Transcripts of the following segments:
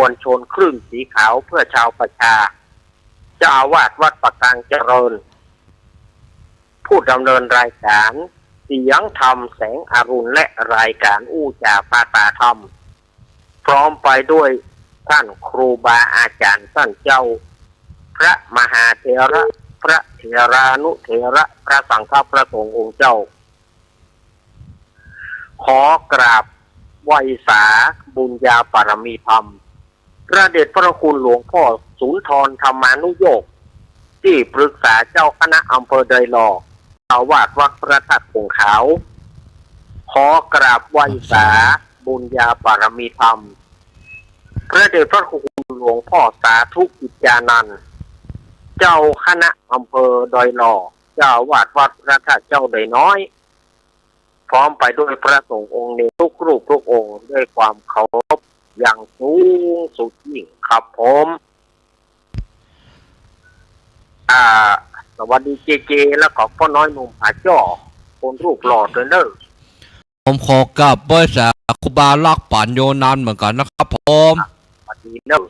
วลชนครึ่งสีขาวเพื่อชาวประชาเจ้าอาวาสวัดปะกังเจริญผู้ดำเนินรายการเสียงธรรมแสงอรุณและรายการอู้จาปาตาธรรมพร้อมไปด้วยท่านครูบาอาจารย์ท่านเจ้าพระมหาเถระพระเถรานุเถระพระสังฆพระสงฆ์องค์เจ้าขอกราบไหว้สาบุญญาปรมีธรรมพระเดชพระคุณหลวงพ่อสุนทรธรรมานุโยคที่ปรึกษาเจ้าคณะอำเภอไดหลออาวาสวัดพระธาตุคงขาวขอกราบไหว้สาบุญญาปรมีธรรมพระเดชพระคุณหลวงพ่อสาธุกิจญานันท์เจ้าคณะอำเภอดอยหล่อเจ้าอาวาสวัดพระธาตุเจ้าไดน้อยพร้อมไปด้วยพระสงฆ์องค์นี้ทุกรูปทุกองค์ด้วยความเคารพอย่างสูงสุดยิ่งครับผมสวัสดีเจเจแล้วก็พ่อน้อยหนุ่มผาจ้อคนรูปหล่อด้วยเนอะผมขอกราบไหว้สาครูบาลักษ์ปัญโยนันท์เหมือนกันนะครับผมสวัสดีเนอะ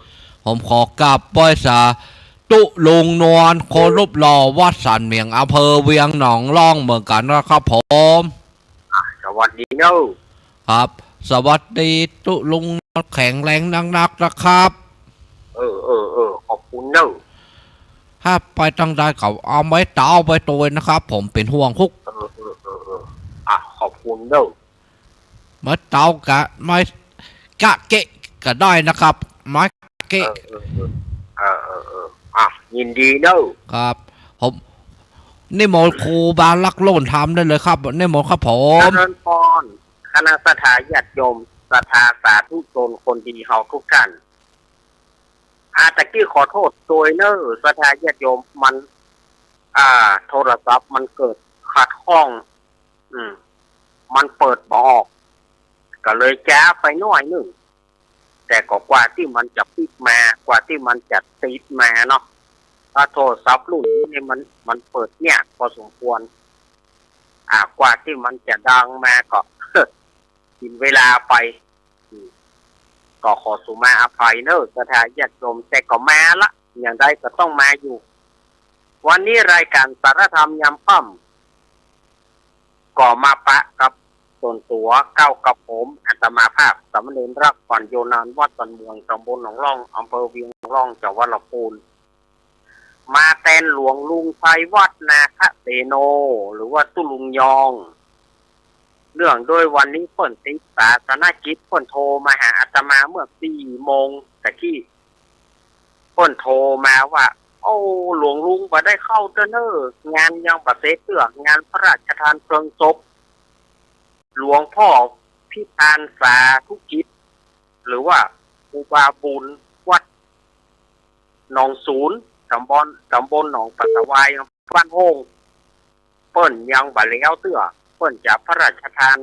ผมขอกราบไหว้สาตุลุงนวลโครูปหล่อวัดสันเมียงอำเภอเวียงหนองล่องเหมือนกันนะครับผมสวัสดีเนอะครับสวัสดีตุลุงแข็งแรงนักๆนะครับขอบคุณเนอะถ้าไปตั้งใจเขาเอาไม้เต้าไปตัวนะครับผมเป็นห่วงฮุกขอบคุณเนอะไม้เต้ากะไม้กะเกะก็ได้นะครับไม้เกะยินดีเนอะครับผมนี่หมอครูบาลักโล่นทำได้เลยครับนี่หมอครับผมเจริญพรคณะสัตยาติโยมศรัทธาสาธุชนคนดีเฮาทุกท่านตะกี้ขอโทษโดยเนอศรัทธาญาติโยมมันโทรศัพท์มันเกิดขัดข้องมันเปิดบ่ออกก็เลยจ้าไปหน่อยนึงแต่ก็กว่าที่มันจะปิดมากว่าที่มันจะติดมาเนาะถ้าโทรศัพท์รุ่นนี้มันเปิดเนี่ยพอสมควรกว่าที่มันจะดังมาก็กินเวลาไปก็ขอสุมาอภัยเนอะสถานญาติโยมแต่ก็มาละอย่างใดก็ต้องมาอยู่วันนี้รายการสารธรรมยามค่ำก็มาปะกับส่วนตัวเก้ากับผมอาตมาภาพสามเณรรักปัญโยนันท์วัดสันเมืองตำบลหนองร่องอำเภอเวียงหนองร่องจังหวัดลำพูนมาแทนหลวงลุงชัยวัดนาคเสโนหรือว่าตุลุงยองเรื่องโดยวันนี้เพิ่นติดศาสนกิจเพิ่นโทรมาหาอาตมาเมื่อ4 โมงตะกี้เพิ่นโทรมาว่าโอ้หลวงลุงบ่ได้เข้าเด้องานยังบ่เสร็จเรื่องงานพระราชทานเพลิงศพหลวงพ่อพิธานสาธุกิจหรือว่าครูบาบุญวัดหนองศูนย์ตำบลหนองปัสสาวายบ้านโฮงเปิ้นยังบ่แล้วเตื้อเปิ้นจะพระราชทาน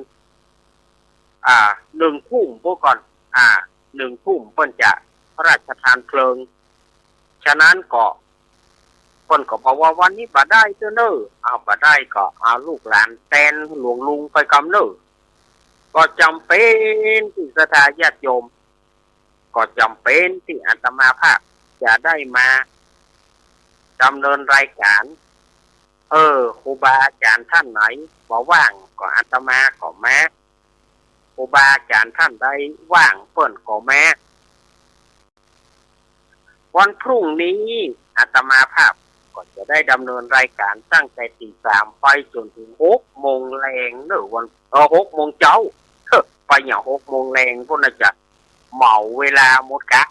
1 ทุ่มพวกก่อน1 ทุ่มเปิ้นจะพระราชทานเพลิงฉะนั้นก็เปิ้นก็บอกว่าวันนี้บ่ได้เด้อเนอะบ่ได้ก็เอาลูกหลานแทนหลวงลุงไปกำเนอะก็จำเป็นที่ศรัทธาญาติโยมก็จำเป็นที่อาตมาภาพจะได้มาดำเนินรายการครูบาอาจารย์ท่านไหนบ่ว่างก็อาตมาก็มาครูบาอาจารย์ท่านใดว่างเปิ้นก็มาวันพรุ่งนี้อาตมาภาพก็จะได้ดำเนินรายการตั้งแต่ตี 3ไปจนถึง6 โมงแรงเนอะวัน6 โมงเช้าไปอย่าง6 โมงแรงพวกน่าจะเหมาเวลาหมดกะ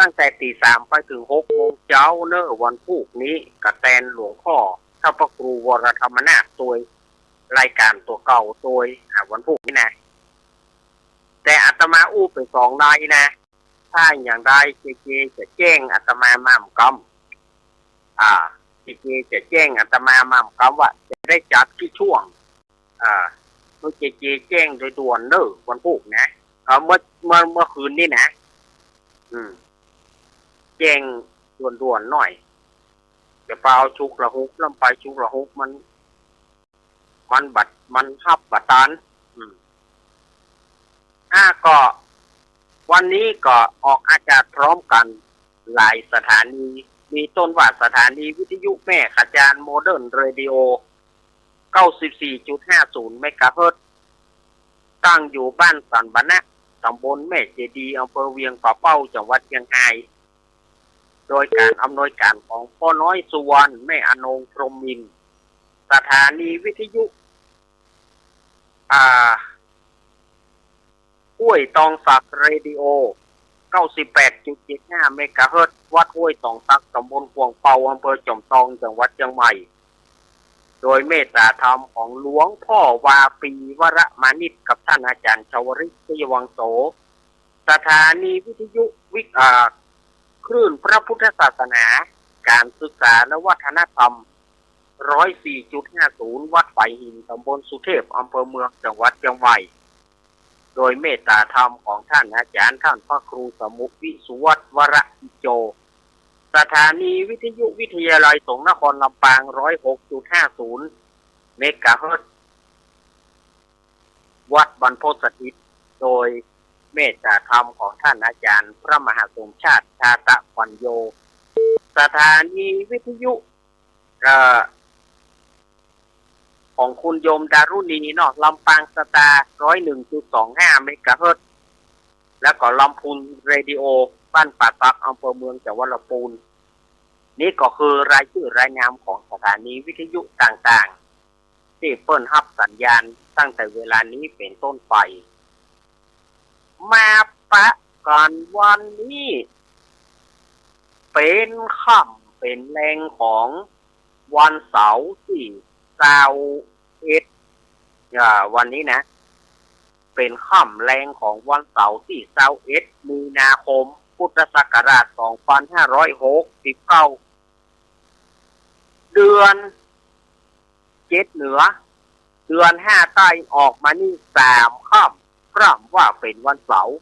ตั้งแต่ตี 3ไปถึง6 โมงเช้าเนอะวันพรุ่งนี้กระแตนหลวงพ่อถ้าพระครูวรธรรมนาถตัวรายการตัวเก่าตัววันพรุ่งนี้นะแต่อาตมาอู้ไป2 นายนะถ้าอย่างใดเจจะแจ้งอาตมาม่ำกำเจจะแจ้งอาตมาม่ำกำว่าจะได้จัดที่ช่วงเมื่อเจแจ้งโดยด่วนเนอะวันพรุ่งนะเมื่อคืนนี้นะแจ้งด่วนๆหน่อยจะเปล่าชุกระหุกลำไปชุกระหุกมันทับบัดตันก็ วันนี้ก็ออกอากาศพร้อมกันหลายสถานีมีต้นว่าสถานีวิทยุแม่ขจารโมเดิร์นเรดิโอ 94.50 เมกะเฮิรตซ์ตั้งอยู่บ้านสันบะนะตำบลแม่เจดีย์อำเภอเวียงป่าเป้าจังหวัดเชียงรายโดยการอำนวยการของพ่อน้อยสุวรรณแม่อนงพรหมินทร์สถานีวิทยุห้วยตองสักเรดิโอ 98.75 เมกะเฮิรตซ์วัดห้วยตองสักตำบลกวงเปาอำเภอจอมทองจังหวัดเชียงใหม่โดยเมตตาธรรมของหลวงพ่อวาปีวรมานิตกับท่านอาจารย์ชวริศยวังโสสถานีวิทยุคลื่นพระพุทธศาสนาการศึกษาและวัฒนธรรม 104.50 วัดไผ่หินตำบลสุเทพอำเภอเมืองจังหวัดเชียงใหม่โดยเมตตาธรรมของท่านอาจารย์ท่านพระครูสมุขวิสุวัฒน์วรอิโจสถานีวิทยุวิทยาลัยสงฆ์นครลำปาง 106.50 เมกะเฮิรตซ์วัดบรรพตสถิตโดยเมตตาธรรมของท่านอาจารย์พระมหาสมชาติชาตะขวัญโยสถานีวิทยุของคุณโยมดารุณีเนาะลำปางสตาร์ 101.25 เมกะเฮิรตซ์แล้วก็ลำพูนเรดิโอบ้านป่าตักอำเภอเมืองจังหวัดลำพูนนี่ก็คือรายชื่อรายนามของสถานีวิทยุต่างๆที่เปิ้นรับสัญญาณตั้งแต่เวลานี้เป็นต้นไปมาปะกันวันนี้เป็นค่ำเป็นแรงของวันเสาร์ที่21วันนี้นะเป็นค่ำแรงของวันเสาร์ที่21 มีนาคมพุทธศักราช 2569 เดือน7เหนือเดือน5ใต้ออกมานี่3ค่ำพร่ำว่าเป็นวันเสาร์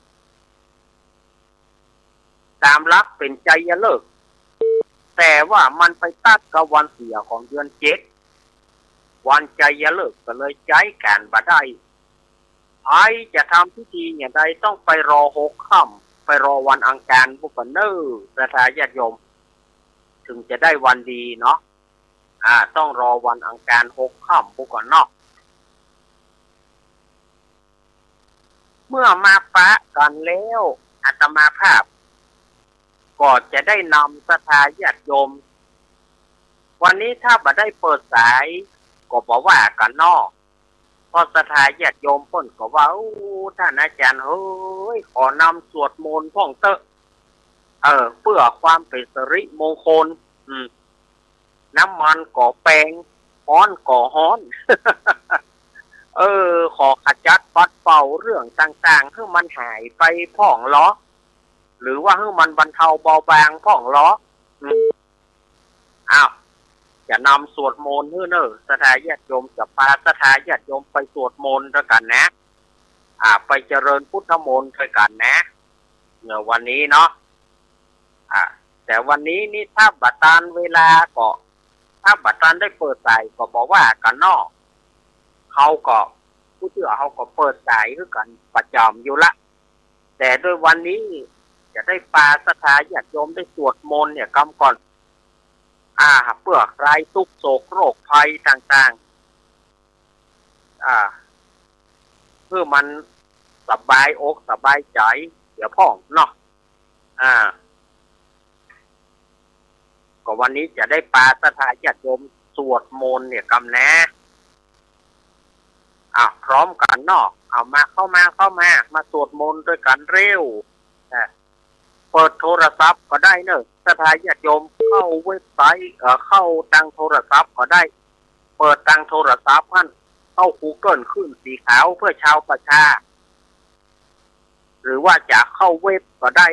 ตามหลักเป็นใจเลิกแต่ว่ามันไปตัดกับวันเสียของเดือน7วันใจเลิกก็เลยใจการบ่ได้ไอจะทำพิธีอย่างใดต้องไปรอ6ค่ำไปรอวันอังคารบุกเนอร์ประทาญาติโยมถึงจะได้วันดีเนาะต้องรอวันอังคาร6ค่ำบุกเนาะเมื่อมาปะกันแล้วอาตมาภาพก็จะได้นำศรัทธาญาติโยมวันนี้ถ้าบ่ได้เปิดสายก็บอกว่ากันนอกพอศรัทธาญาติโยมเพิ่นก็ว่าท่านอาจารย์เฮ้ยขอนำสวดมนต์พ่องเตอะเพื่อความเป็นสิริมงคลน้ำมันก่อแปลงฮ้อนก่อฮ้อน ขอขจัดปัดเป่าเรื่องต่างๆให้มันหายไปพ่องล้อหรือว่าให้มันบรรเทาเบาบางพ่องล้อจะนำสวดมนต์เนอะศรัทธาญาติโยมจะพาศรัทธาญาติโยมไปสวดมนต์ด้วยกันนะไปเจริญพุทธมนต์ด้วยกันนะวันนี้เนาะแต่วันนี้นี่ถ้าบัตรตานเวลาก็ถ้าบัตรตานได้เปิดสายก็บอกว่ากันนอกเขาก็ผู้เชื่อเขาก็เปิดสายคือกันประจำอยู่ละแต่โดยวันนี้จะได้ปาศรัทธาญาติโยมได้สวดมนต์เนี่ยกำก่อนเพื่อคลายทุกข์โศกโรคภัยต่างๆเพื่อมันสบายอกสบายใจเดี๋ยวพ่องเนาะก็วันนี้จะได้ปาศรัทธาญาติโยมสวดมนต์เนี่ยกำแนะพร้อมกันเนาะเข้ามาสวดมนต์ด้วยกันเร็วเปิดโทรศัพท์ก็ได้เนอะศรัทธาญาติโยมเข้าเว็บไซต์เข้าตังโทรศัพท์ก็ได้เปิดตังโทรศัพท์เข้า Google ขึ้นสีขาวเพื่อชาวประชาหรือว่าจะเข้าเว็บก็ได้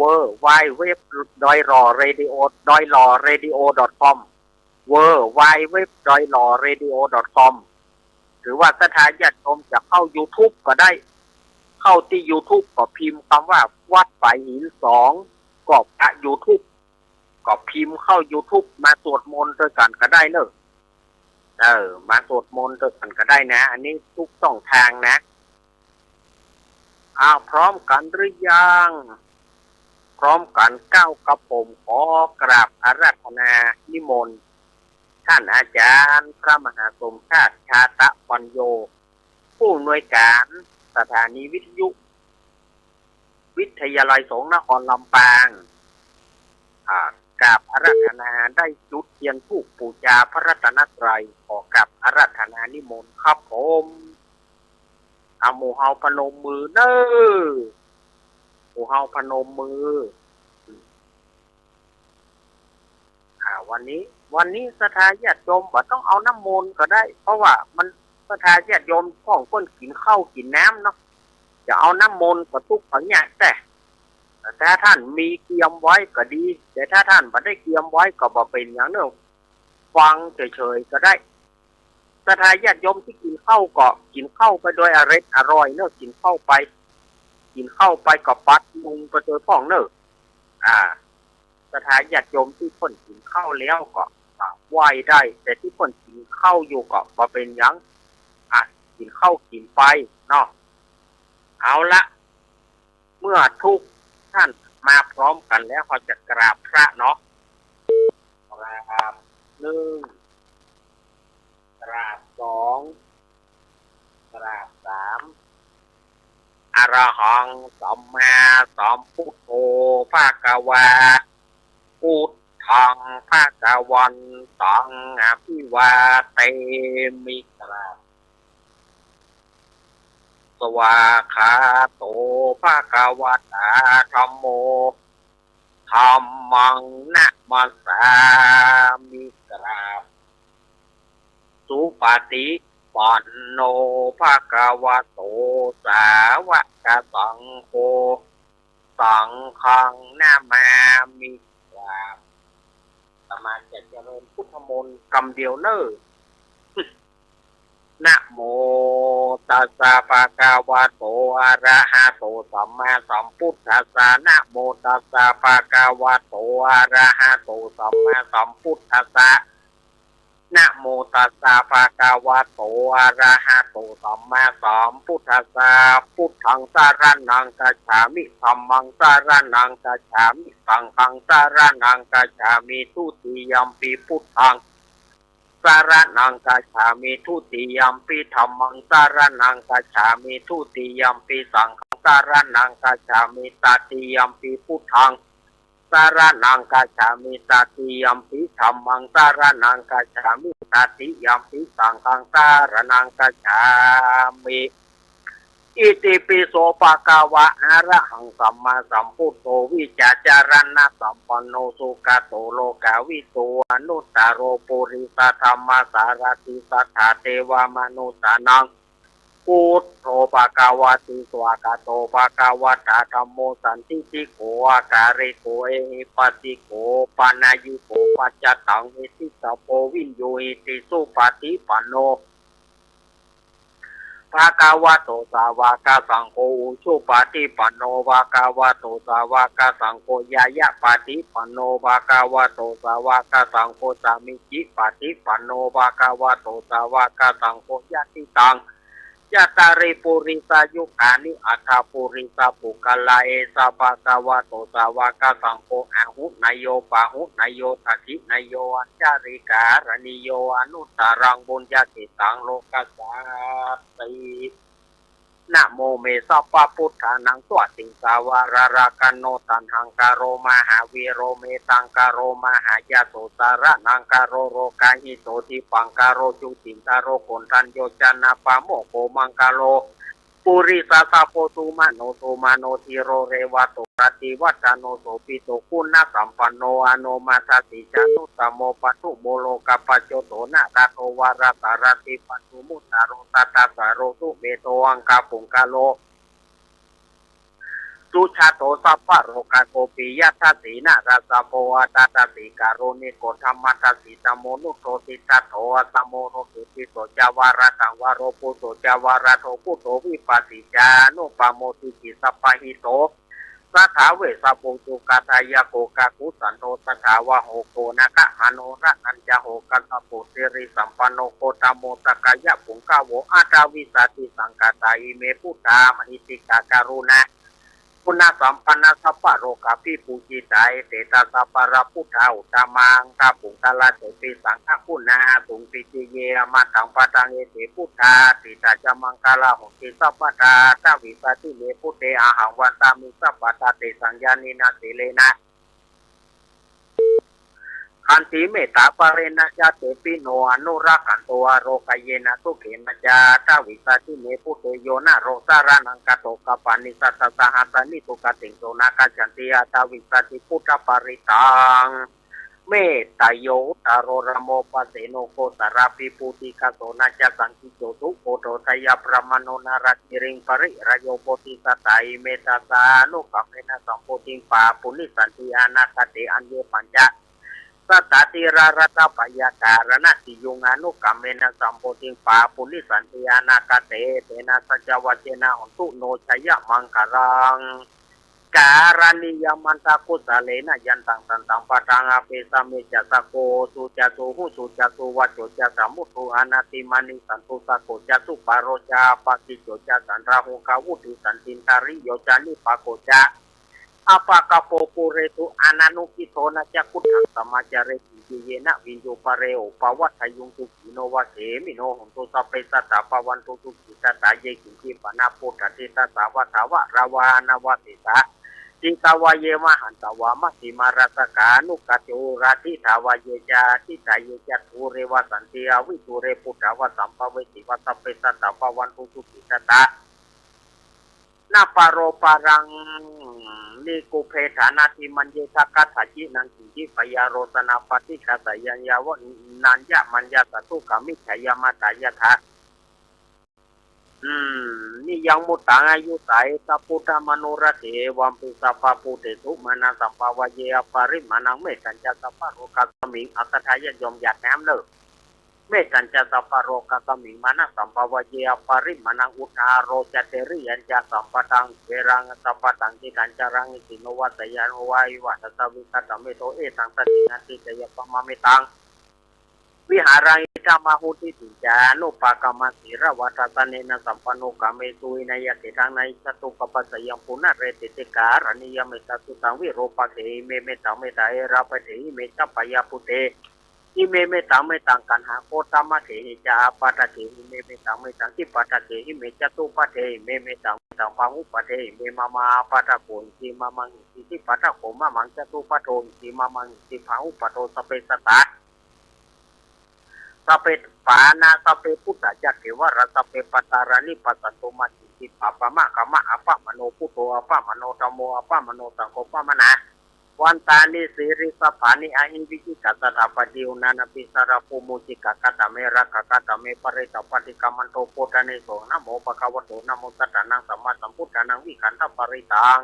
www.doilawradio.com www.doilawradio.com หรือว่าศรัทธาญาติโยมจะเข้า YouTube ก็ได้เข้าที่ YouTube ก็พิมพ์คำว่าวัดป่าหิน2ก็YouTube ก็พิมพ์เข้า YouTube มาสวดมนต์ด้วยกันก็ได้เนอะมาสวดมนต์ด้วยกันก็ได้นะอันนี้ทุกช่องทางนะ พร้อมกันหรือยังพร้อมกันก้าวกับผมขอกราบอาราธนานิมนต์ท่านอาจารย์พระมหาสมชาติชาตะปัญโยผู้อำนวยการสถานีวิทยุวิทยาลัยสงฆ์นครลำปางกราบอาราธนาได้จุดเทียนธูปบูชาพระรัตนตรัยขอกับอาราธนานิมนต์ครับผมหมู่เฮาพนมมือเด้อหมู่เฮาพนมมือวันนี้สถาญาติโยมบ่ต้องเอาน้ำมนต์ก็ได้เพราะว่ามันสถาญาติโยมของคนกินข้าวกินน้ำเนาะจะเอาน้ำมนต์ก็ทุกข์อย่างเงี้ยแต่ถ้าท่านมีเตรียมไว้ก็ดีแต่ถ้าท่านไม่ได้เตรียมไว้ก็บ่เป็นอย่างเนอะฟังเฉยๆก็ได้สถาญาติโยมที่กินข้าวก็กินข้าวไปโดยอร่อยเนอะกินข้าวไปก็ปัดมุงไปโดยพ่องเนอะสถานญาติโยมที่คนกินข้าวแล้วก็ไหว้ได้แต่ที่คนกินข้าวอยู่ก็บ่เป็นหยังกินข้าวกินไปเนาะเอาละเมื่อทุกท่านมาพร้อมกันแล้วเขาจะกราบพระเนาะกราบ1กราบ2กราบ3อะระหังสัมมาสัมพุทโธภะคะวะพุทธังภะคะวันตังอภิวาเตมิกราบสวาคาโตภะคะวะตาธัมโมธัมมังนะมัสสามิกราบสุปฏิปันโนภะคะวะโตสาวกสังโฆสังฆังนามามิกราบสมาจะเจริญพุทธมนต์คำเดียวเนอนะโมตัสสะภะคะวะโตอะระหะโตสัมมาสัมพุทธัสสะนะโมตัสสะภะคะวะโตอะระหะโตสัมมาสัมพุทธัสสะนะโมตัสสะภะคะวะโตอะระหะโตสัมมาสัมพุทธัสสะพุทธังสรณังคัจฉามิธัมมังสรณังคัจฉามิสังฆังสรณังคัจฉามิทุติยัมปิพุทธังสรณังคัจฉามิทุติยัมปิธัมมังสรณังคัจฉามิทุติยัมปิสังฆังสรณังคัจฉามิตติยัมปิพุทธังสารนังกัจฉามิตติยัมปิธัมมังสารนังกัจฉามิตติยัมปิสังฆังสารนังกัจฉามิอิติปิโสภะคะวะอะระหังสัมมาสัมพุทโธวิจจารณะสัมปันโนสุขโตโลกาวิโตอนุตตโรปุริสธรรมสารติสัทธาเทวมนุสสานังพุทโธภะคะวะติสวากาโตภะคะวะตาธัมโมสันติติโกอาการิโกเอหิปัสสิโกปานายุโกปัจจตังหิติสัพโพวินโยหิติสุปฏิปันโนภะคะวะโตสาวกสังโฆอุชุปฏิปันโนภะคะวะโตสาวกสังโฆยายะปฏิปันโนภะคะวะโตสาวกสังโฆสามิจิปฏิปันโนภะคะวะโตสาวกสังโฆยะติตังยะตาริปุริสายุคานิอัฏฐปุริสาปุกลาเอสะภะคะวะโตสาวกสังโฆอะหุนายโยปะหุนายโยทักขินายโยอัญจาริการณิโยอนุตตรังบุญญาติตังโลกัสสาตินะโมเมสัพพะพุทธานังสวติสาวารารากันโนตันหังกาโรมหาวีโรเมตังกาโรมหายาโตสาระนังกาโรโรกาหิโตทิปังกาโรจุติตาโรโกนทันโยจานาปะโมโกมังกาโลปุริสาสะโพตุมโนโตมาโนทิโรเรวะโตรติวัฏโนโสปิโตคุณะสัมปันโนอโนมาทัสสิจานุตโมปัตุโมโลกปัจโจโตนะตะโตวาระตารติปัตุมุตตาโรตัตตะสาโรตุเมโตอังคาปุงกาโลสุชาโตสัพพะโรกาโกปิยะทัสสีนาราสะโพอะตตสิการุณิโกธรรมทัสสิตโมนุโตติตโตสมโมโรสุติโสจาวาระตังวาโรปุโสจาวาระโทปุโตวิปัสสิจานุปโมติจิสัพพะหิโต สถาเวสปุจุกาทายโกกากุสันโตสถาวะโหโกนะกะมโนระนัญจโหกัสปุสิริสัมปันโนโคตโมตกายะปุงกาโวอาตาวิสาติสังกาตาอิเมพุทธามหิติกาการุณาคุณสัมปันนสัพพะโรกาภิปูจิตายเตตาสัพพะระพุทธาอุตตมังกาปุงตละเตปิสังฆคุณาสุงปิจิเยมาตังปะตังเอเตพุทธาติตาจมังคลาหุติสัพพะตาตาวิปัสสิเลพุทเตอาหังวันตามิสัพพะตาเตสัญญานินาสิเลนะขันติเมตตาปะเรนะจาเตปิโนอนุรักขันโตโรกเยนะทุเขมจาตาวิปัสสิเลพุทเตโยนะโรสารานังกะโตกะปานิสัสสะสหัสสนิตุกะติงโสนากัจจันติอาตาวิปัสสิพุทธปริตังเมตตาโยตารโรโมปัสเสโนโกสาราปิปุติกะโสนาจสังคิโจตุโกโตทยาปรมโนนารักิริงปริระโยโปติสตายเมตตาสานุกัมเมนะสัมโพธิปาปุณิสันติอานาคติอันเยปัญจสัตติรารัตปยาการณติยุงานุกัมเมนะสัมโพธิปาปุณิสันติอานาคติเตนะสัจวัจเจนะหุตุโนชยมังคารังการณิยมันตากุสเลนะยันตังสันตังปะทังอเปสเมจัสโกสุจตุหุสุจตุวัจโจจสมุตุอนาติมานิสันตุสโกจตุปารจาปฏิโจจสันราหุกาวุติสันตินตาริโยจานิปะโกจาapakah popure tu ananu kitona cakutan sama jare yena winjo pareo pawat hayung tu kino wase mino honto sampai sata pawan tu kita taje kinci panapo tatita tawa tawa rawana watita Titawa ye mahantawa masi maratakanu kateurati tawa ye jati taye jature wasanti awi ture pudawa sampawe siwa sampai sata pawan tu kita na paro parang ni kupe thana ti manje saka saji nang kinji payaro sanapati kata yang yawa nanja manja satu kami kaya mata ya tha ni yang mutanga yu sai saputa manura te wampi sapa pute tu mana sampawa ye apari manang me sanja sapa roka kami akathaya jom yat nam leเมตัญจสัพพะโรกะกมิมานะสัมภวะเยอปริมานังอุทาโรจเตริยัญจสัมปตังเวรังสัพพตังทิกัญจรังอิติโนวัตยานวายวะตตวิกัตเมโตเอตังสตินันติเตยปะมะเมตังวิหารังอิตามะหุติติจานุปากามสิระวัตตะเนนะสัมปโนกะเมตุวินัยติทังในสตุปปัสสยังปุณะเรติติการณิยเมตตุตังวิโรปะเทเมเมตังเมตาเอระปะเทเมตัปปยาปุเตอิเมเมตังเมตังกันหาโคตามะเถหิจาปะตะเถอิเมเมตังเมตังที่ปะตะเถอิเมจตุปะเถอิเมเมตังเมตังปังอุปะเถอิเมมามาปะตะโกอิติมามังอิติที่ปะตะโกมะมังจตุปะโตอิติมามังอิติปังอุปะโตสเปสตาสเปปานาสเปพุทธจักเทวราสเปปัตตารานิปัสสตุมาจิติปะปะมะกะมะอะปะมโนพุทโธอะปะมโนธัมโมอะปะมโนสังโฆปะมะนะวันตานิสิริสัพพานิอาหิวิจิกัสสะปะดิวนานาปิสระภูมุจิกะกะตะเมระกะกะตะเมปะเรตปะติกะมันโตโพธานิโสนะโมภะคะวะโตนะโมตัสสะนังสัมมาสัมพุทธานังวิขันธปริตัง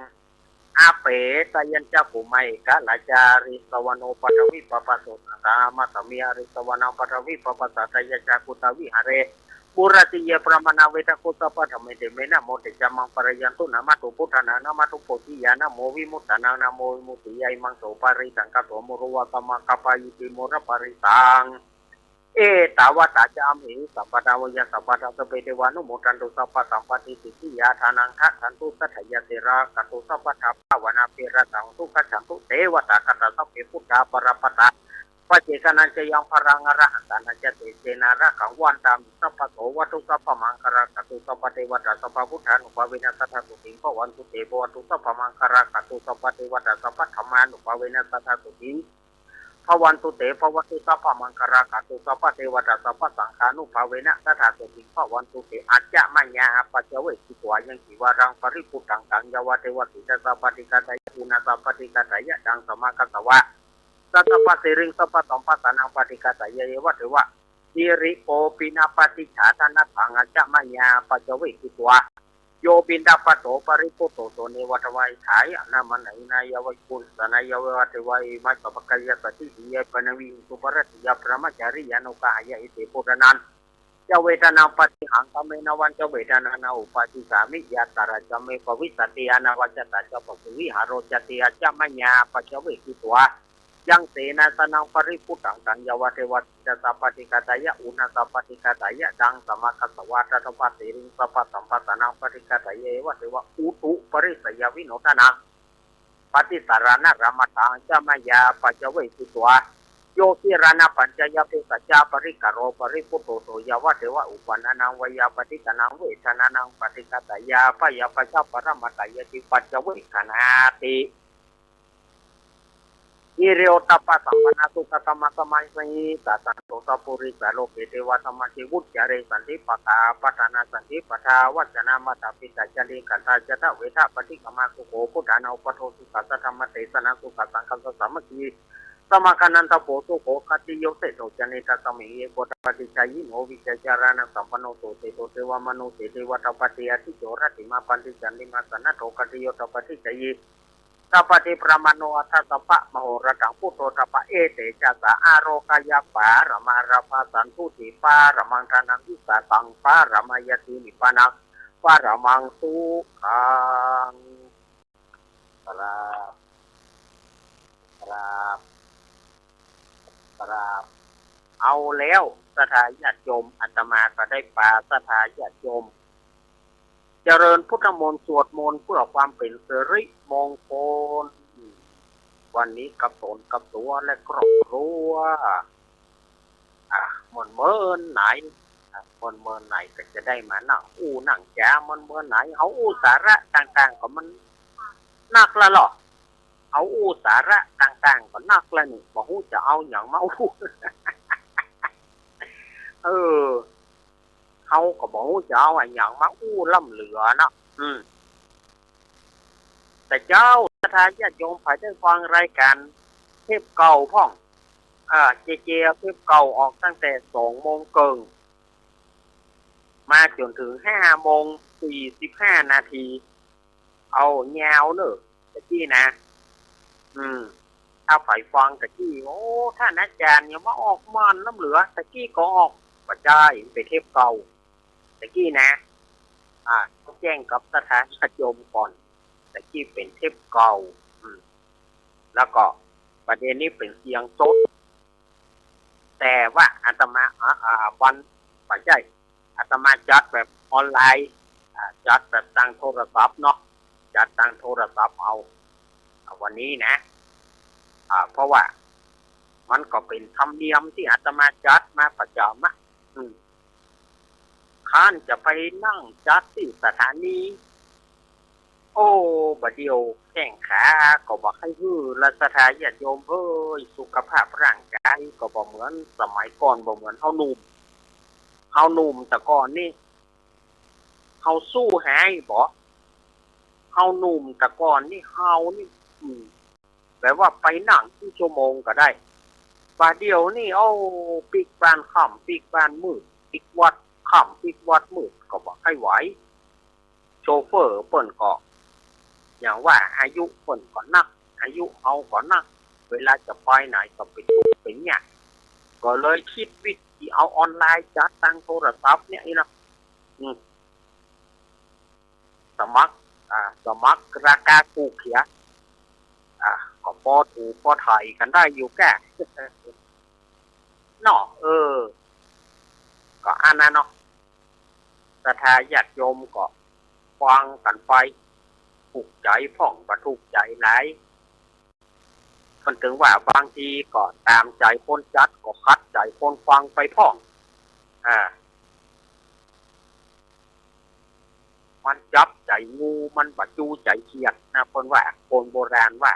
อาเปตยัญจะกุไมกะลาจาริสวโนปัทวิปปะโสตามะสมิอาริสวนาปัทวิปปะสัตยะจักุตวิหะเรปุรติเยปรมนาเวทกุตปะธรรมเตเมนะโมเตจัมมังปะยันตุนะมะตุพุทธานานะมะตุโพธิญาณโมวิมุตตานานะโมวิมุตติยายมังโสปาริสังกะโตโมโรวะกะมะกะปายิติโมระปาริตังเอตาวะตาจามิสัพพะทาวะยะสัพพะทะสเปเทวานุโมทันตุสัพพะสัมปติสิทธิยาทานังคะทันตุสัทธยะเตระกะตุสัพพะทะภาวนาเประตังทุกขะฉันตุเทวตากะตะสัพเพพุทธาปรปัตตาปัจเจกนันจะยังพรังอระหันตานันจะเตเจนาระกังวันตามสัพพะโสวัตุสัพพะมังคาระกตุสัพพะเทวตาสัพพะพุทธานุภาเวนะสัทธะตุติงภวันตุเตภวตุสัพพะมังคาระกตุสัพพะเทวตาสัพพะธรรมานุภาเวนะสัทธะตุติงภวันตุเตภวตุสัพพะมังคาระกตุสัพพะเทวตาสัพพะสังฆานุภาเวนะสัทธะตุติงภวันตุเตอาจจะมัญญาปัจเจเวสิกวายังกิวารังปริปุตังตังยวะเทวติสัพพะติกาตายะอุณสัพพะติกาตายะดังสมาคัสสวะสัตปะสิริงสัพพะสัมปะสานังปฏิกาตายะเยวะเทวะสิริโอปินาปฏิฉาทานะทังอาจมัญญาปัจเจเวกิตวะโยบินดาปโตปริปุโตโตเนวัตวัยขายนามันไหนนายวัยกุลสนายวัยเทวัยมัจจปกายสติหิยปนวิสุปรติยาพระมจาริยานุกายะอิเตปุรนัน เจเวทนาปฏิหังกเมนวันเจเวทนานาอุปาทิสามิยาตาระจเมปวิสติอนาวัจตาเจปสุวิหารโรจติอาจามัญญาปัจเวกิตัวยังเสนาสนังปริพุทธังสัญญาวเทวติสัพปติกาตายะอุณสัพปติกาตายะดังสมาคัสวาตตปัสสิริงสัพพสัมปัสนังปฏิกาตายะวะเทวะอุตุปริสยวิโนทนาปฏิสารณะรามังจามายาปัจเวกิตัวโยกิรานาปัญจยาภิสัจจาปริกโรปริพุทโธโสยาวะเทวะอุปนานังวยาปฏิกนังเวทนานังปฏิกาตายาปยาปชาปรมัตตายติปัจเวกนาติอิริโอตปะสัมปนาสุตตมะสมัยสังยิตตันโตสัพพุริสาโลกเทวะธรรมชิวุจจาริสันติปะทาปัฏนาสันติปะทาวัจนามัตตปิตาจาริกันตาจตเวทะปฏิกมาสุโขพุทธานาอุปโทสุขัสธรรมเทศนาสุขสังคัสสามัคคีสมาคานันตโพสุโขคติโยเตโตจเนตสมิเยโกตปฏิจายิโนวิจจารานัสัมปโนโตเตโตเทวมโนเตเทวตปฏิยติโจรติมาปันติจันติมาสนะโตคติโยตปฏิจายิสัพพติพระมโนอัฏฐสัพพะมโหรตังพุทโธตัปะเอเตจัสสะอารกายาปารมาราภาสันทุติปารมังทานังวิสาตังปารมายตินิพพานังปารมังสุขังครับเอาแล้วสถาญาติโยมอาตมาก็ได้ปาสถาญาติโยมเจริญพุทธมนต์สวดมนต์เพื่อความเป็นสิริมงคลวันนี้กับตนกับตัวและครอบครัวเมื่อไหนก็จะได้มานั่งนั่งแจมันเมื่อไหนเขาสาระต่างๆก็มันนักละหรอเอาสาระต่างๆก็นักละนี่บอกจะเอาอย่างมาเขาก็บอกจะเอาอย่างมาล่ำเหลือนะแต่เจ้าสถาญาติโยมภายใต้ฟังรายการเทปเก่าพ่องเจเทปเก่าออกตั้งแต่2:00 นมาจนถึง5:45 นาทีเอาแนวเนอะตะกี้นะถ้าฝ่ายฟังตะกี้ท่านอาจารย์อย่ามาออกมันน้ำเหลือตะกี้ก็ออกปัจจัยไปเทปเก่าตะกี้นะต้องแจ้งกับสถานญาติโยมก่อนตะกี้เป็นเทปเก่าแล้วก็ประเด็นนี้เป็นเสียงสดแต่ว่าอาตมาวันปัจจัยอาตมาจัดแบบออนไลน์จัดแบบทางโทรศัพท์เนาะจัดทางโทรศัพท์เอาวันนี้นะเพราะว่ามันก็เป็นธรรมเนียมที่อาตมาจัดมาประจำข้านจะไปนั่งจัดที่สถานีบัดเดียวแข้งขาก็บอกให้และสถาญาติโยมสุขภาพร่างกายก็บอกเหมือนสมัยก่อนบอกเหมือนเฮาหนุ่มแต่ก่อนนี่เฮาสู้หายบอกเฮาหนุ่มแต่ก่อนนี่เฮานี่แบบว่าไปนั่งที่ชั่วโมงก็ได้บัดเดียวนี่ปีกบานค่ำปีกบานมืดปีกวัดค่ำปีกวัดมืดก็บอกให้ไหวโชเฟอร์เปิ้นก็อย่างว่าอายุเปิ้นก็นักอายุเฮาก็นักเวลาจะไปไหนก็เป็นเนี่ยก็เลยคิดวิธีเอาออนไลน์จัดทางโทรศัพท์เนี่ยนะสมัครราคาถูกเขียก็พอถูกพอถ่ายกันได้อยู่แก่เนาะก็อันนั้นเนาะสถาญาติโยมก็ฟังกันไปถูกใจพ่องบ่ถูกใจหลายมันถึงว่าบางทีก็ตามใจคนจัดก็คัดใจคนฟังไปพ่องมันจับใจงูมันบ่จูใจเขียดนะคนว่าคนโบราณว่า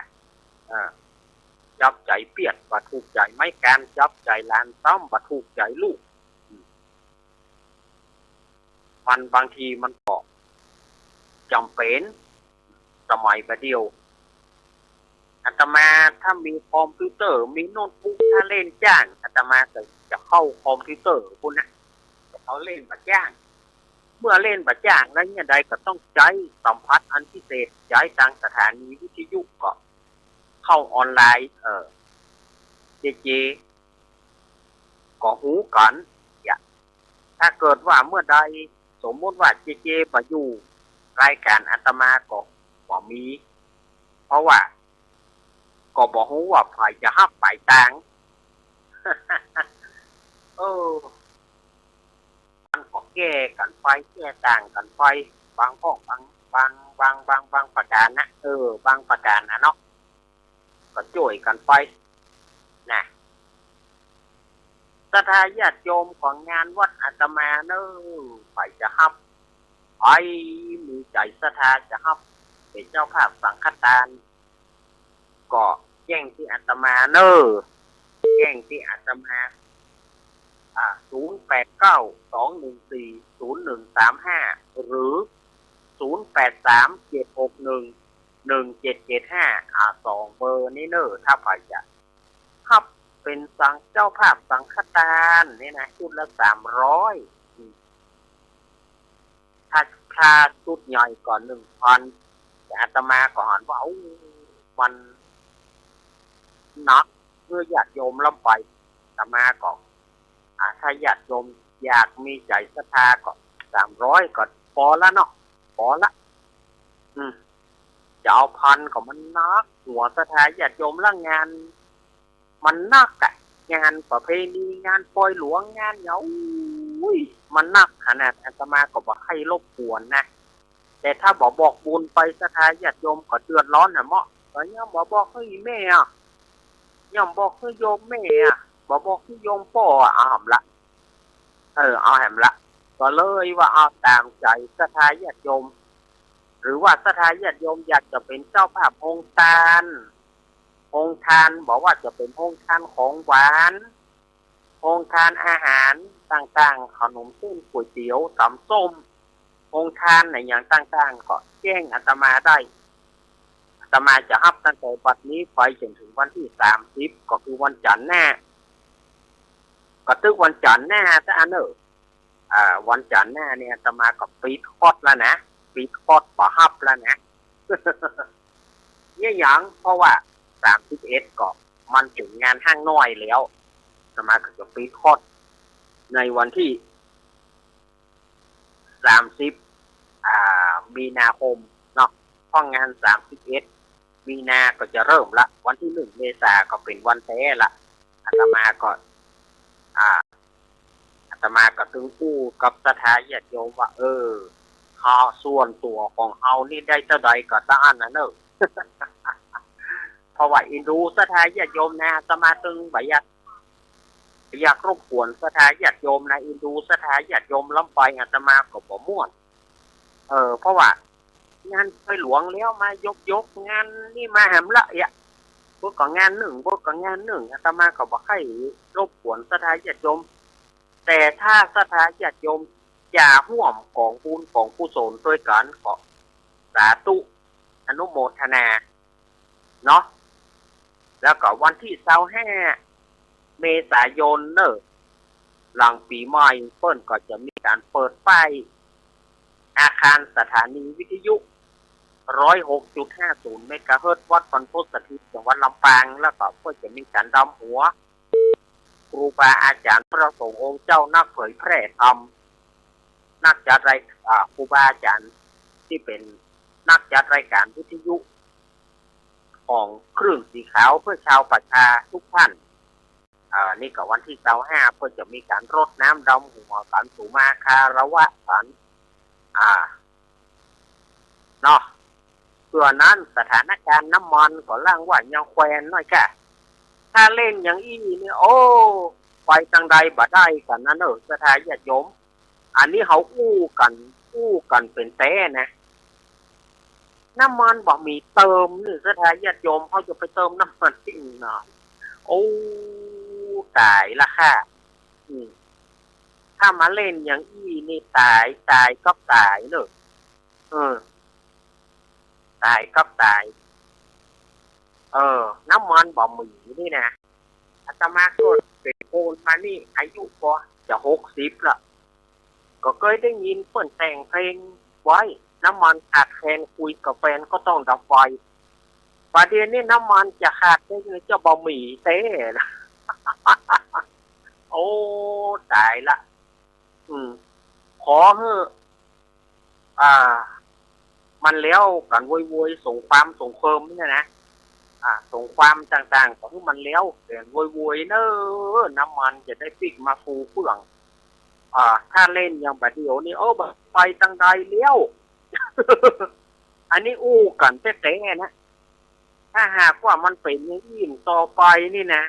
จับใจเปียดบ่ถูกใจไม่การจับใจลานซ้ำบ่ถูกใจลูกมันบางทีมันก็จำเป็นสมัยประเดียวอาตมาถ้ามีคอมพิวเตอร์มีโน้ตบุ๊กถ้าเล่นจ้างอาตมาจะเข้าคอมพิวเตอร์คุณนะเขาเล่นบัดจ้างเมื่อเล่นบัดจ้างแล้วเนี่ยใดก็ต้องใช้สัมผัสอันพิเศษใช้ทางสถานีวิทยุก็เข้าออนไลน์เจก็หูกัน ถ้าเกิดว่าเมื่อใดสมมติว่าเจมาอยู่รายการอาตมาก็บ่มี เพราะว่าก็บอกว่าฝ่ายจะฮับฝ่ายต่าง เออมันก็แก้กันไปแก้ต่างกันไปบางข้อบางประการนะบางประการนะเนาะก็ช่วยกันไปนะศรัทธาญาติโยมของงานวัดอาตมาเนอะฝ่ายจะฮับไอ้มีใจศรัทธาจะฮับเป็นเจ้าภาพสังฆทานก็แจ้งที่อาตมาเนอะแจ้งที่อาตมา0892140135หรือ08376117752เบอร์นี้เนอะถ้าใครจะขับเป็นสังเจ้าภาพสังฆทานนี่นะชุดละ300ถ้าชุดใหญ่ก่อน 1,000 แต่อาตมาก็หันว่ามันหนักเพื่อญาติโยมลำไปอาตมาก็ถ้าญาติโยมอยากมีใจศรัทธาก็300ก็พอละเนาะพอละจะเอา1,000ก็มันนักหัวศรัทธาญาติโยมละงานมันนักงานประเพณีงานปล่อยหลวงงานมันนักขนาดอาตมาก็บอกให้รบกวนนะแต่ถ้าบอกบุญไปศรัทธาญาติโยมก็เดือดร้อนน่ะเมาะก็ย่อมบอกให้แม่ย่อมบอกให้โยมแม่บอกให้โยมพ่อเอาแหมละเอาแหมละก็เลยว่าเอาตามใจศรัทธาญาติโยมหรือว่าศรัทธาญาติโยมอยากจะเป็นเจ้าภาพองค์ทานบอกว่าจะเป็นองค์ทานของหวานองค์ทานอาหารต่างๆขนมเส้นก๋วยเตี๋ยวตำส้มองค์ทานในอย่างต่างๆก็แจ้งอาตมาได้อาตมาจะรับตั้งแต่บัดนี้ไปจนถึงวันที่30ก็คือวันจันทร์หน้าก็ตึกวันจันทร์หน้าซะอันวันจันทร์หน้าเนี่ยอาตมาก็ปีทอดแล้วนะปีทอดปะฮับแล้วนะเนี่ยอย่างเพราะว่า31ก็มันถึงงานห้างน้อยแล้วอาตมาก็จะปีทอดในวันที่30มีนาคมเนาะเพราะงาน31มีนาก็จะเริ่มละวันที่1เมษาก็เป็นวันแท้ละอาตมาก็ตึงกู้กับศรัทธาญาติโยมว่าข้าส่วนตัวของเฮานี่ได้เท่าใดก็ตามนะเนอะเพราะว่าอินดูศรัทธาญาติโยมนะอาตมาตึงบ่อยากรบกวนศรัทธาญาติโยมนะอินดูศรัทธาญาติโยมลำไปอาตมาก็บ่ม่วนเพราะว่างานไปหลวงแล้วมายกงานนี่มาแหมละพวกก็งาน1พวกก็งาน1อาตมาก็บ่ให้รบกวนศรัทธาญาติโยมแต่ถ้าศรัทธาญาติโยมจะร่วมของบุญของกุศลด้วยกันก็สาธุอนุโมทนาเนาะแล้วก็วันที่25เมษายนเนอะหลังปีใหม่เพิ่นก็จะมีการเปิดป้ายอาคารสถานีวิทยุ 106.50 เมกะเฮิรตซ์วัดบรรพตสถิตจังหวัดลำปางแล้วก็เพิ่นจะมีการดำหัวครูบาอาจารย์พระสงฆ์องค์เจ้านักเผยแพร่ธรรมนักจัดรายครูบาอาจารย์ที่เป็นนักจัดรายการวิทยุของคลื่นสีขาวเพื่อชาวประชาทุกท่านนี่ก็วันที่25เพื่อจะมีการรดน้ำดำหัวกันสุมาคารวะกันเนาะส่วนนั้นสถานการณ์น้ำมันก็ล่างว่ายังแควนน้อยแค่ถ้าเล่นอย่างอี้นี่ไปทางใดบ่ได้กันนะสถานญาติโยมอันนี้เขาอู้กันเป็นแท้นะน้ำมันบ่มีเติมนี่สถานญาติโยมเขาจะไปเติมน้ำมันที่ไหนตายละค่ะถ้ามาเล่นอย่างอี้นี่ตายก็ตายเลยตายก็ตายน้ำมันบ่มีนี่นะอาตมาก็เป็นโคนมานี่อายุก็จะ60ละก็เคยได้ยินเพิ่นแต่งเพลงไว้น้ำมันขาดแคลนคุยกับแฟนก็ต้องดับไฟประเดี๋ยวนี้น้ำมันจะขาดได้เลยจะบ่มีเต้นะตายละ ขอเฮ้อ่า มันแล้วกันโวยๆส่งความส่งเคิมเนี่ยนะส่งความต่างๆของมันแล้วแต่โวยๆเนอะน้ำมันจะได้ปิกมาฟูเฟื่องถ้าเล่นอย่างแบบเดียวนี่แบบไปตั้งใดเลี้ยว อันนี้อู้กันแท้ๆนะถ้าหากว่ามันเป็นอย่างนี้ต่อไปนี่นะ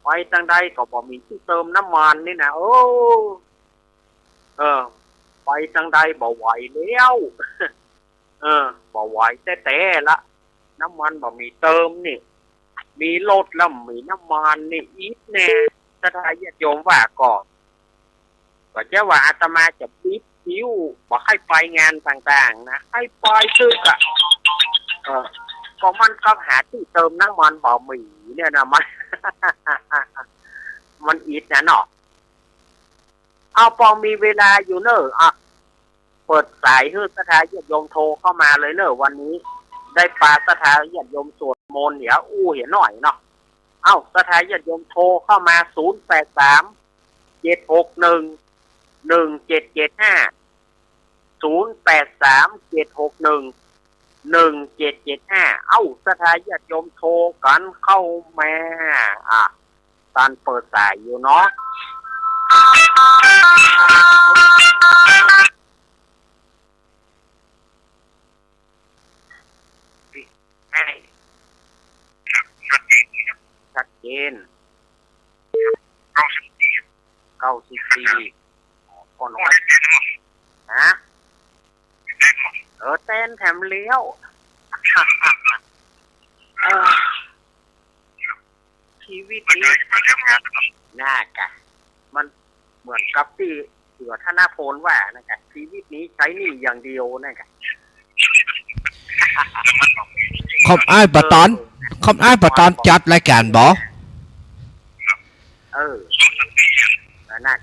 ไปตั้งใดก็บ่มีที่เติมน้ำมันนี่นะไปตั้งใดบ่ไหวแล้วบ่ไหวแต่ละน้ำมันบ่มีเติมนี่มีรถแล้วมีน้ำมันนี่อีกแน่ถ้าทายโยมว่าก็จะว่าอาตมาจะปิดคิวบอกให้ไปงานต่างๆนะให้ไปซึกก็มันก็หาที่เติมน้ำมันบ่มีเนี่ยนะมัน มันอีกนะเนาะเอาพอมีเวลาอยู่เนอะเปิดสายให้สถาญาติโยมโทรเข้ามาเลยเนอะวันนี้ได้ปาสถาญาติโยมสวดมนต์เดี๋ยวเห็นหน่อยเนาะสถาญาติโยมโทรเข้ามา0837611775สถาญาติโยมโทรกันเข้ามาตอนเปิดสายอยู่เนาะชัดเจน94ก่อนวัดนะเต้นแถมเลี้ยวชีวิตนี้น่ากะมันเหมือนกับที่เสือธนาพลว่านะครับชีวิตนี้ใช้หนี้อย่างเดียวนะครับคำอ้ายปะตอนจัดรายการบ่น่า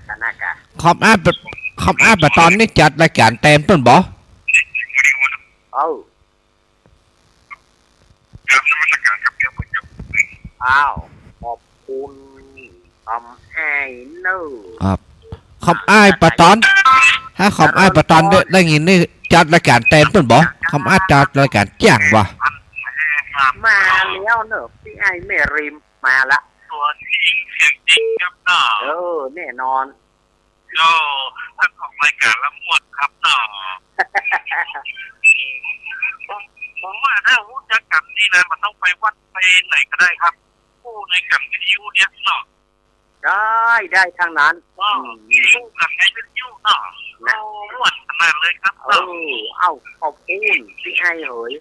กะคำอ้ายปะตอนนี่จัดรายการเต็มต้นบ่ขอบคุณคำให้เนอครับคำอ้ายปะตอนถ้าคำอ้ายปะตอนได้ยินนี่จัดรายการเต็มต้นบ่คำอ้ายจัดรายการจ้างบ่มาแล้วเนอะพี่ไอ้แม่ริมมาละตัวจริงเสียงจริงครับเนาะแน่นอนท่านของรายการละหมดครับเนาะผมว่าถ้าวุฒิกรรมนี่นะมันต้องไปวัดไปไหนก็ได้ครับผู้ในกรรมวิทยุเนี่ยเนาะได้ทางนั้นผู้กับในวิทยุเนาะหมดขนาดเลยครับขอบคุณพี่ไอ้เอ๋ย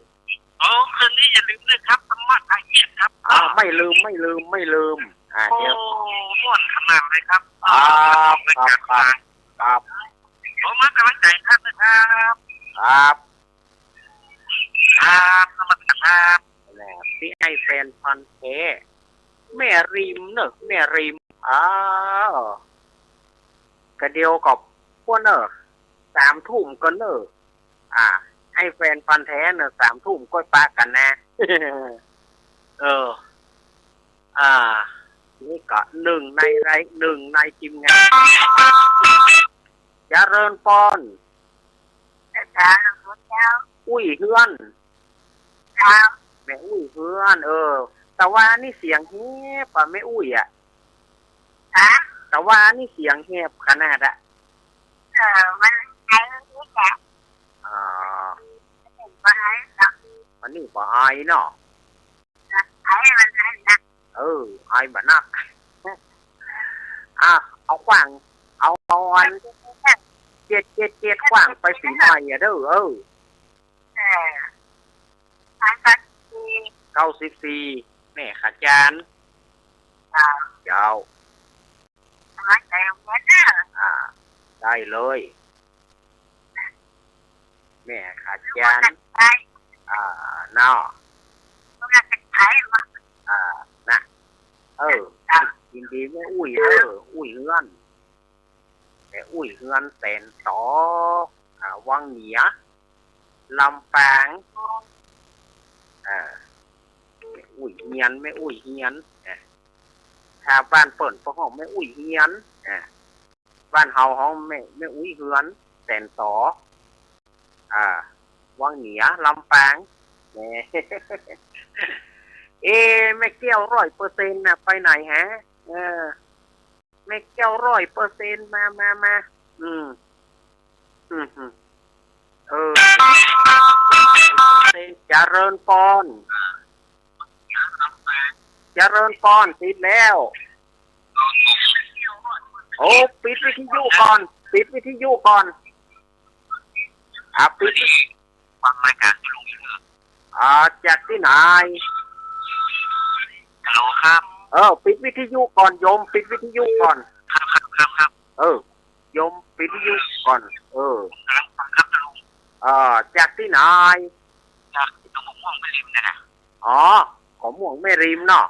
คืนนี้อย่าลืมด้วยครับธรรมะอาเอียดครับไม่ลืมเดี๋ยวม่วนขนาดเลยครับครับผมมากำลังใจท่านนะครับสมัครครับแล้วพี่ไอแฟนพันธุ์แท้แม่ริมเนอะแม่ริมกระเดียวกับพวกเนอะ3 ทุ่มก็เนอะไอแฟนพันธุ์แท้เนอะ3 ทุ่มก็ปากันนะนี่ก็หนึ่งในทีมงานเจริญปอนอุ้ยเฮือนแม่อุ้ยเฮือนแต่ว่านี่เสียงเฮ็บป่ะแม่อุ้ยแต่ว่านี่เสียงเฮ็บขนาดมันไอ้นี่แหละมันนี่บ่อายเนาะไอ้มันนักอายบ่นักเอาขวางเอาอัน7ขวางไปสีใหม่เด้อ94แม่ขาจานเจ้าได้เลยแม่ขาจานเนาะนะยินดีแม่อุ้ยอุ้ยเฮือนแม่อุ้ยเฮือนแสนต่อวังเหนียลำปางแม่อุ้ยเฮียนชาวบ้านเปิ่นพวกเขาแม่อุ้ยเฮียน บ้านเฮาห้องแม่อุ้ยเฮือนแสนสอวังเหนียลำปางแหม แม่แก้ว100%นะไปไหนฮะแม่แก้ว100%มาอืมเจริญปอนเจริญปอนติดแล้วโอ้ปิดวิทยุก่อนปิดวิทยุก่อนปิดฟังรายการลุงจากที่ไหนฮัลโหลครับ ปิดวิทยุก่อนโยมปิดวิทยุก่อนครับโยมปิดวิทยุก่อนกำลังฟังครับลุงจากที่ไหนจากตรงม่วงไม่ริมเนี่ยนะของม่วงไม่ริมเนาะ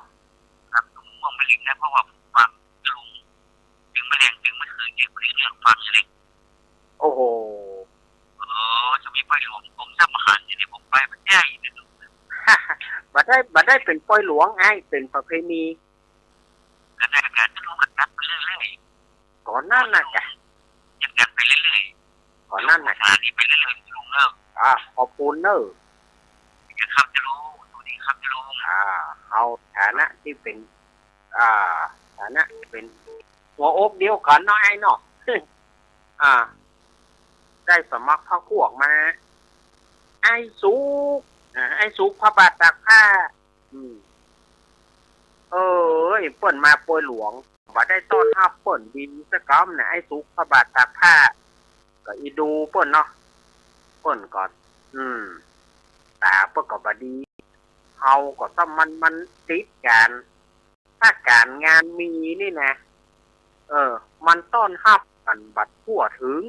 ครับตรงม่วงไม่ริมนะเพราะว่าฟังลุงถึงแมลงถึงไม่เคยเก็บเรื่องฟังเลยโอ้โหจะมีไปหลวงผมทำอาหารอย่างนี้ผมไปมันง่ายนะลุงบัดได้เป็นปอยหลวงไอ้เป็นประเพณีการได้การจะรู้กันนับไปเรื่อยๆก่อนนั่นนะจ๊ะยังกันไปเรื่อยๆก่อนนั่นนะอันนี้ไปเรื่อยๆลุงเลิกขอบคุณเนอะจะครับจะรู้ตัวนี้ครับจะรู้เอาฐานะที่เป็นฐานะเป็นหัวอกเดียวกันเนาะไอ้เนาะได้สมัครพรรคพวกมาไอ้สุกพระบาทตากผ้าเปิ้นมาปวยหลวงบ่ได้ต้อนรับเปิ้นบินสกำน่ะไอ้สุกพระบาทตากผ้าก็อีดูเปิ้นเนาะเปิ้นก่อนตาเปิ้นก็บ่ดีเฮาก็ต้องมันติดกันถ้าการงานมีนี่นะมันต้อนรับกันบัดทั่วถึง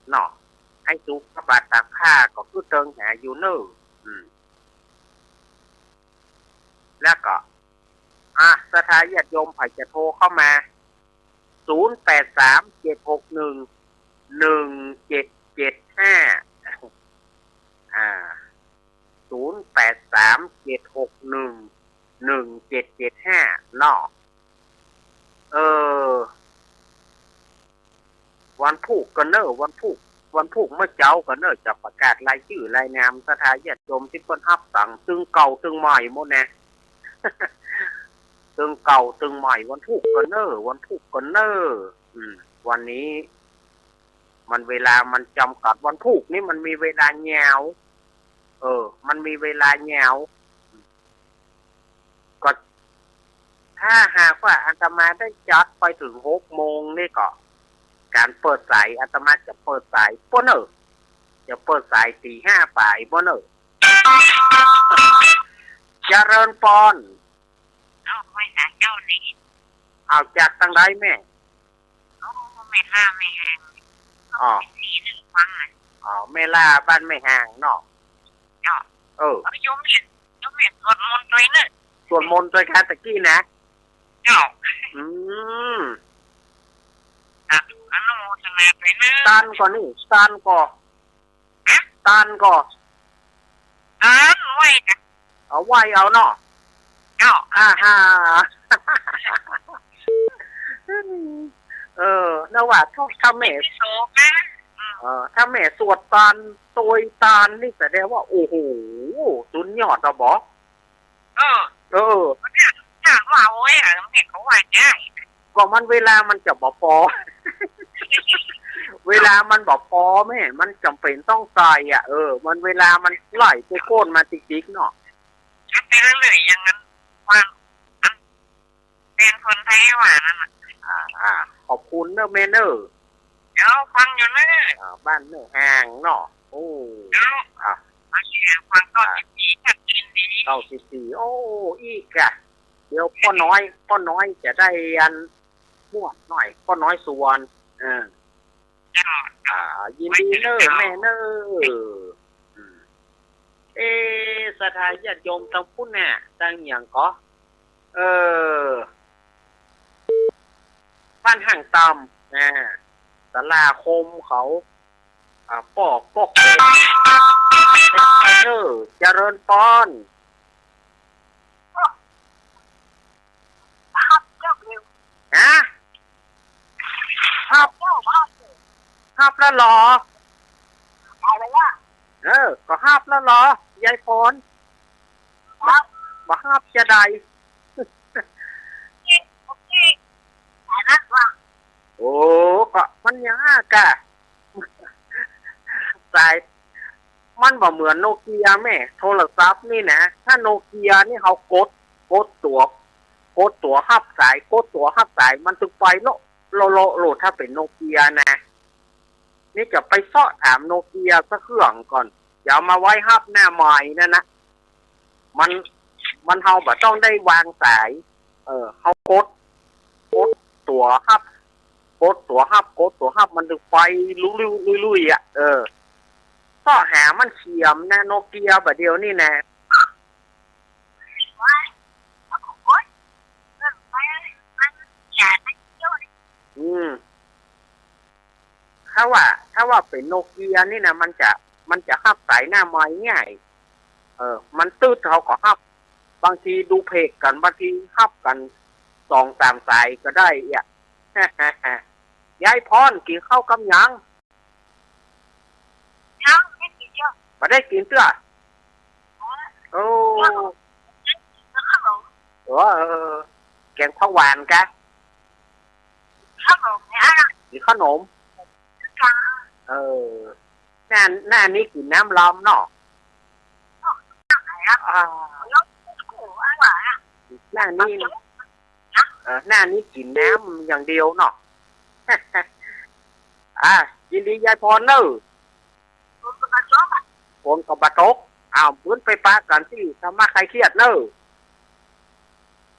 เนาะไอ้สุกพระบาทตากผ้าก็คือเติงหาอยู่เนอะแล้วก็สถาญาติโยมไผจะโทรเข้ามา0837611775เนาะวันพุกกันเนอะวันพุกเมื่อเจ้ากันเนอะจะประกาศรายชื่อรายนามสถาญาติโยมที่เพิ่นรับสั่งตึงเก่าตึงใหม่หมดนะ ตึงเก่าตึงใหม่วันพุกกันเนอะวันนี้มันเวลามันจำกัดวันพุกนี่มันมีเวลาแงวมันมีเวลาแงวก็ถ้าหากว่าอาตมาได้จัดไปถึง6 โมงนี่ก็การเปิดสายอาตมาจะเปิดสายบ่เนอะจะเปิดสายตี 5บ่ายบ่เนอะเจริญปอนไม่หาเจ้านี่เอาจากทางใดแม่ไม่ห้าไม่แหงสีหนึ่งฟังแม่ล่าบ้านไม่ห่างเนาะโยมเห็นสวดมนต์ด้วยเนี่ยสวดมนต์ด้วยกันตะกี้นะอนุโมทนาด้วยนะตันก่อนนี่ตันก่อนไว้จ้ะเอาไว้เอาเนาะนะว่าถ้าแม่ถ้าแม่สวดตานโตยตานนี่แสดงว่าโอ้โหสุดยอดอ่ะบ่ถ้าว่าโอ้ยแม่เขาว่าง่ายก็มันเวลามันจะบ่พอ เวลามันบ่พอแม่มันจำเป็นต้องใส่มันเวลามันไหลไปโค่นมาติ๊กๆเนาะไปเรื่อยๆอย่างนั้นฟังเป็นคนไทยว่านั่นขอบคุณเนอะแม่เนอะเดี๋ยวฟังอยู่นะบ้านเนอะห่างเนาะโอ้ฟังก็14ชัดเจนดี94โอ้อีกอะเดี๋ยวพ่อน้อยจะได้อันม่วนหน่อยพ่อน้อยส่วนยินดีเนอะแม่เนอะสถาญาติโยมทั้งพุ่นน่ะตั้งอย่างก็บ้านห่างตำศาลาคมเขาปอกเจริญปอนฮะ แล้วเหรอ อะไรวะ ก็ห้าบแล้วเหรอยายพรบ่ห้าบจะได้ นี่แต่นั้นว่า โอ้ก็มันยากะสายมันบ่เหมือนโนเกียแม่โทรศัพท์นี่นะถ้าโนเกียนี่เขากดตัวหับสายกดตัวหับสายมันถึงไปโลถ้าเป็นโนเกียนะนี่จะไปเสาะถามโนเกียสักเครื่องก่อนอย่ามาไว้หับหน้าใหม่นั่นนะมันเฮาบ่ต้องได้วางสายเขากดตัวหับกดตัวหับมันถึงไปลุยอ่ะก็หามันเฉียมนะโนเกียแบบเดียวนี่นะ ว่าเอาของโอ๊ยเรื่องไปมันแย่ไปเยอะเลย ถ้าว่าเป็นโนเกียนี่นะมันจะหับสายหน้าไม้ง่ายมันตืดเขาก็หับบางทีดูเพกกันบางทีหับกัน2-3 สายก็ได้อ่ะ ยายพรกินข้าวกำยัง ยังไม่กินเยอะ มาได้กินเตื้อโอ้ แล้วขนม แกงผักหวานกะ เนี่ยนะ กินขนม จ้า หน้านี้กินน้ำล้อมเนาะ ไหนครับยกขู่อะไรอ่ะ หน้านี้หน้านี้กินน้ำอย่างเดียวเนาะ ยินดียายพรเนอะ คุณกระจกอ่ะ คนกับบะตกพื้นไปปากันที่ทำมาใครเครียดเนอะ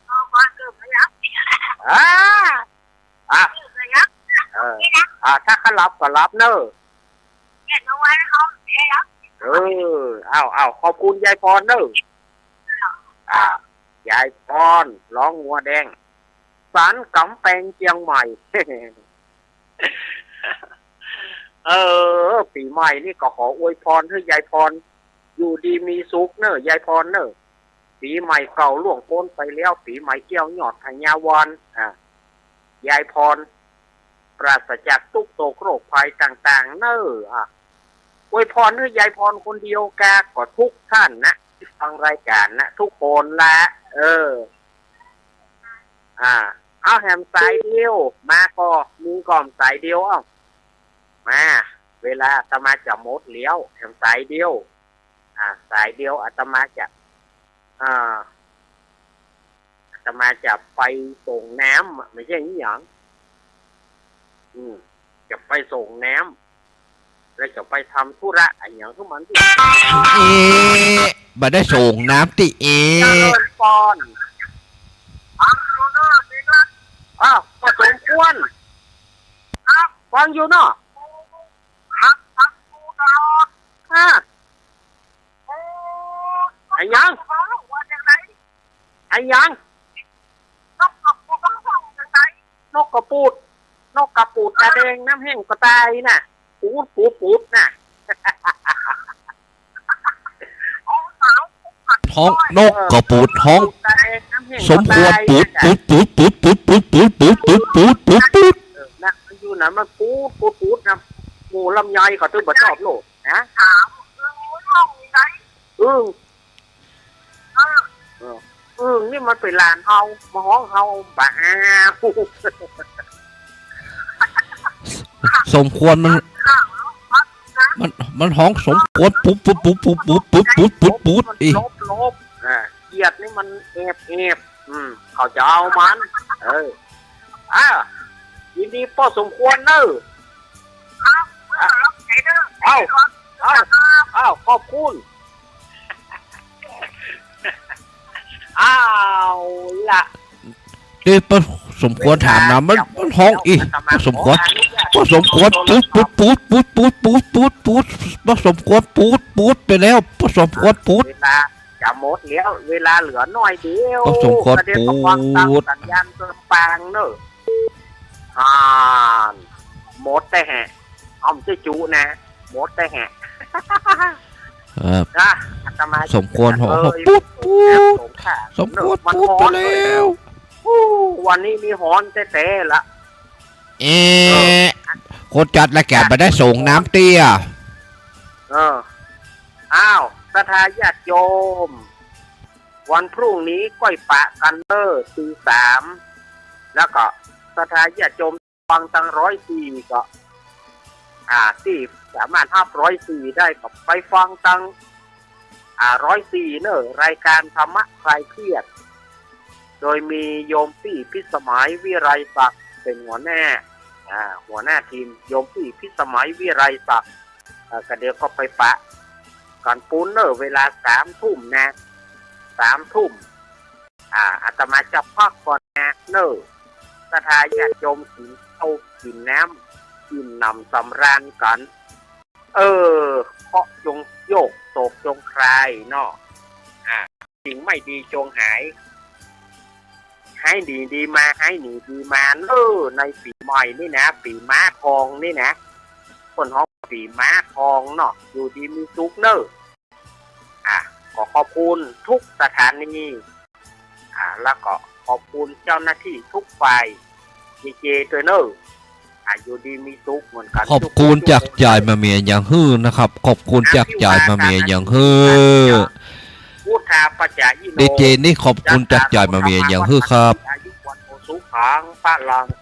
เอาบ้านเดิมไม่รับ อ่า ไม่รับนี่นะ ถ้าเขารับก็รับเนอะ เห็นเอาไว้เขาไม่รับ ขอบคุณยายพรเนอะยายพรร้องงัวแดงสารกำแพงเชียงใหม่ ปีใหม่นี่ก็ขออวยพรให้ยายพรอยู่ดีมีสุขเนอะยายพรเนอะปีใหม่เก่าล่วงพ้นไปแล้วปีใหม่เกี่ยวหยอดธัญญาวรยายพรปราศจากทุกโศกโรคภัยต่างๆเนอะอวยพรให้ยายพรคนเดียวกาก็ทุกท่านนะที่ฟังรายการนะทุกคนละเอาแฮมสายเดียวมาก็มือก่อมสายเดียวมาเวลาอาตมาจะหมดเลี้ยวแฮมสายเดียวสายเดียวอาตมาจะไปส่งน้ำไม่ใช่อย่างจะไปส่งน้ำแล้วจะไปทำธุระอะไรอย่างทุกมันที่บ่ได้ส่งน้ำติเจริญปอนก็สมควรฟังอยู่เนาะไอ้ยังนกกระปูดตาแดงน้ำแห้งกระตายน่ะปูดน่ะ ท้องนกก็ปูดท้องสมควรปูดนะมันอยู่นะมันปูดนะหมูลำไยเขาตึ้งบ่ชอบโลดนะนี่มันเป็นลานเฮามาห้องเฮาบ้าสมควรมันห้องสมควรปุ๊บอีลบเกียดนี่มันเอฟเขาจะเอามันยินดีพ่อสมควรเนอะขอบคุณล่ะเดี๋ยวสมควรถามนะมันห้องอีสมควรสมควรปูดสมควรปูดไปแล้วสมควรปูดเวลาจะหมดแล้วเวลาเหลือน้อยเดียวสมควรปูดสัญญาณเติมปางเนอะหมดแต่แห่อ้อมจุนะหมดแต่แห่สมควรหอปูดสมควรปูดไปแล้ววันนี้มีหอนแต่ละ คนจัดและแกะมาได้ส่งน้ำเตี้ย อ้าวศรัทธาญาติโยม วันพรุ่งนี้ก้อยปะกันเนอร์ตี 3แล้วก็ศรัทธาญาติโยมฟังตั้ง104ก็ที่สามารถ104ได้ก็ไปฟังตั้ง104เนอะรายการธรรมะคลายเครียดโดยมีโยมพี่พิสมัยวิไรศักดิ์เป็นหัวหน้าทีมโยมพี่พิสมัยวิไรศักดิ์ก็เดี๋ยวก็ไปปะก่อนปูนเนอร์เวลา3 ทุ่มนะ3 ทุ่มอาตมาจะพักก่อนนะเนอร์ศรัทธาญาติโยมกินข้าวกินน้ำกินนำสำราญกันเพราะจงโยกโศกจงคลายเนาะสิ่งไม่ดีจงหายให้ดีมาให้หนีดีมาในปีใหม่นี่นะปีม้าทองนี่นะคนห้องปีม้าทองเนาะอยู่ดีมีสุขเนอะขอขอบคุณทุกสถานีแล้วก็ขอบคุณเจ้าหน้าที่ทุกฝ่ายดีเจตัวเนอะอยู่ดีมีสุขเหมือนกันขอบคุณจากจ่ายมาเมียอย่างฮื้อนะครับขอบคุณจากจ่ายมาเมียอย่างฮื้อ พุทธาปัจจายิโน ดีเจนี่ขอบคุณจากจ่ายมาเมียอย่างฮื้อครับ อายุวันโอสุขังพระลัง